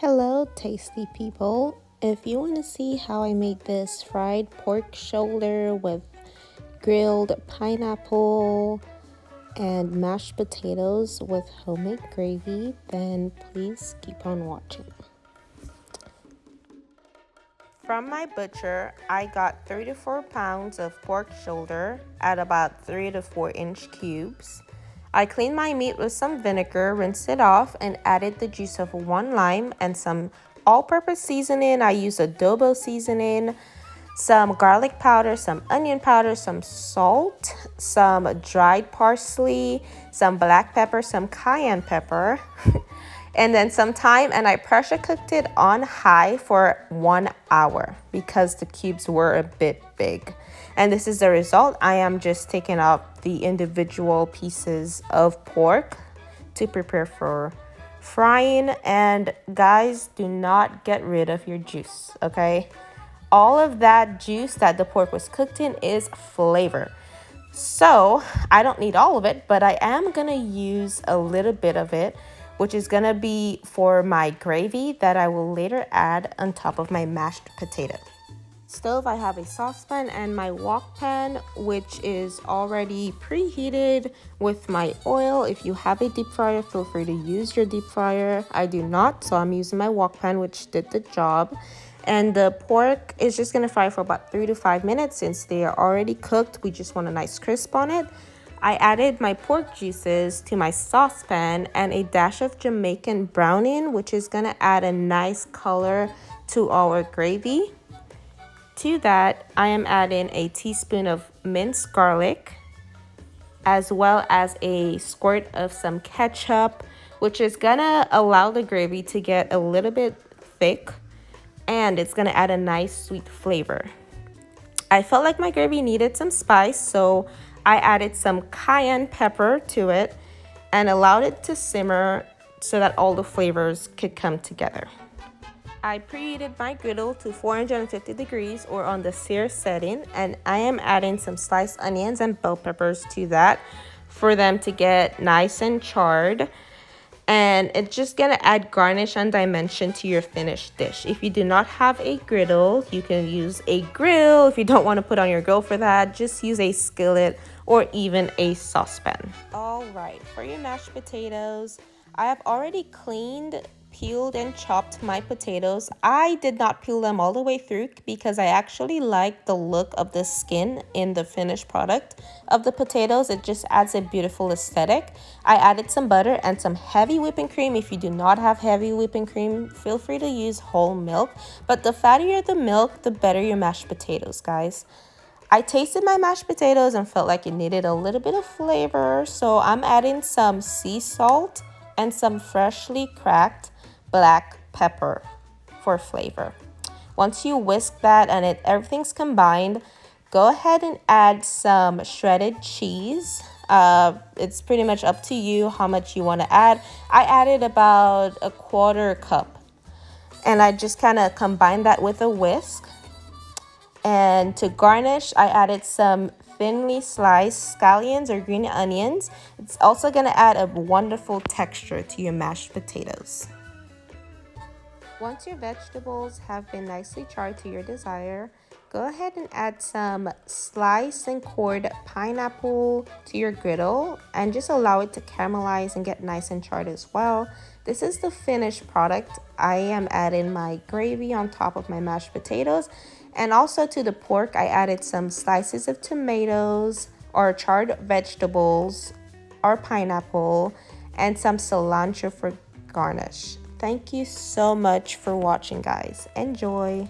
Hello, tasty people. If you want to see how I made this fried pork shoulder with grilled pineapple and mashed potatoes with homemade gravy, then please keep on watching. From my butcher, I got 3 to 4 pounds of pork shoulder at about 3 to 4 inch cubes. I cleaned my meat with some vinegar, rinsed it off, and added the juice of 1 lime and some all-purpose seasoning. I used adobo seasoning, some garlic powder, some onion powder, some salt, some dried parsley, some black pepper, some cayenne pepper, and then some thyme, and I pressure cooked it on high for 1 hour because the cubes were a bit big. And this is the result. I am just taking out the individual pieces of pork to prepare for frying. And guys, do not get rid of your juice, okay? All of that juice that the pork was cooked in is flavor. So I don't need all of it, but I am gonna use a little bit of it, which is gonna be for my gravy that I will later add on top of my mashed potato. Stove, I have a saucepan and my wok pan, which is already preheated with my oil. If you have a deep fryer, feel free to use your deep fryer. I do not, so I'm using my wok pan, which did the job. And the pork is just gonna fry for about 3 to 5 minutes. Since they are already cooked, we just want a nice crisp on it. I added my pork juices to my saucepan and a dash of Jamaican browning, which is gonna add a nice color to our gravy. To that, I am adding a teaspoon of minced garlic, as well as a squirt of some ketchup, which is gonna allow the gravy to get a little bit thick, and it's gonna add a nice sweet flavor. I felt like my gravy needed some spice, so I added some cayenne pepper to it and allowed it to simmer so that all the flavors could come together. I preheated my griddle to 450 degrees or on the sear setting, and I am adding some sliced onions and bell peppers to that for them to get nice and charred. And it's just gonna add garnish and dimension to your finished dish. If you do not have a griddle, you can use a grill. If you don't want to put on your grill for that, just use a skillet or even a saucepan. All right, for your mashed potatoes, I have already cleaned, peeled, and chopped my potatoes. I did not peel them all the way through because I actually like the look of the skin in the finished product of the potatoes. It just adds a beautiful aesthetic. I added some butter and some heavy whipping cream. If you do not have heavy whipping cream, feel free to use whole milk, but the fattier the milk, the better your mashed potatoes, guys. I tasted my mashed potatoes and felt like it needed a little bit of flavor, so I'm adding some sea salt and some freshly cracked black pepper for flavor. Once you whisk that and everything's combined, go ahead and add some shredded cheese. It's pretty much up to you how much you want to add. I added about a 1/4 cup, and I just kind of combined that with a whisk. And to garnish, I added some thinly sliced scallions or green onions. It's also going to add a wonderful texture to your mashed potatoes. Once your vegetables have been nicely charred to your desire, go ahead and add some sliced and cored pineapple to your griddle and just allow it to caramelize and get nice and charred as well. This is the finished product. I am adding my gravy on top of my mashed potatoes, and also to the pork I added some slices of tomatoes or charred vegetables or pineapple and some cilantro for garnish. Thank you so much for watching, guys. Enjoy.